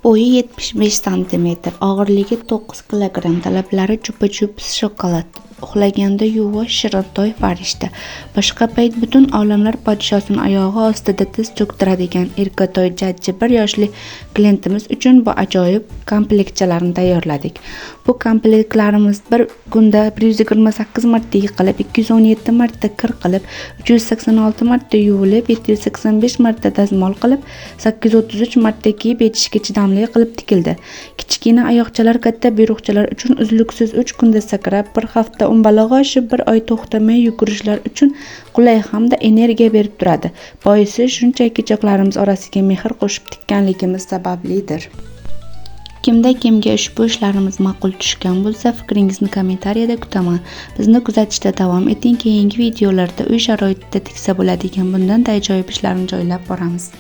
Bo'yi 75 sm, og'irligi 9 kg, talablari chupa-chups shokolad, uxlaganda yuvosh shirintoy farishta, boshqa payt butun olamlar podshosini oyog'i ostida tiz cho'ktiradigan erkatoy jajji 1 yoshli klientimiz uchun bu ajoyib komplektchalarni tayyorladik. Bu komplektlarimiz bir kunda 128 marta yiqilib, 217 marta kir qilib, 386 marta yuvilib, 785 marta dazmol qilib, 833 marta kiyib yetishga chidamli qilib tikildi. Kichkina oyoqchalar, katta buyruqchalar uchun uzluksiz 3 kunda sakrab, bir hafta umbalog'i oshib, 1 oy to'xtamay yugurishlar uchun qulay hamda energiya berib turadi. Boisi shunchaki choqlarimiz orasiga mehr qo'shib tikkanligimiz sabablidir. Kimga ushbu ishlarimiz ma'qul tushgan bo'lsa, fikringizni kommentariyada kutaman. Bizni kuzatishda davom eting. Keyingi videolarda uy sharoitida tiksa bo'ladigan bundan-da ajoyib ishlarni joylab boramiz.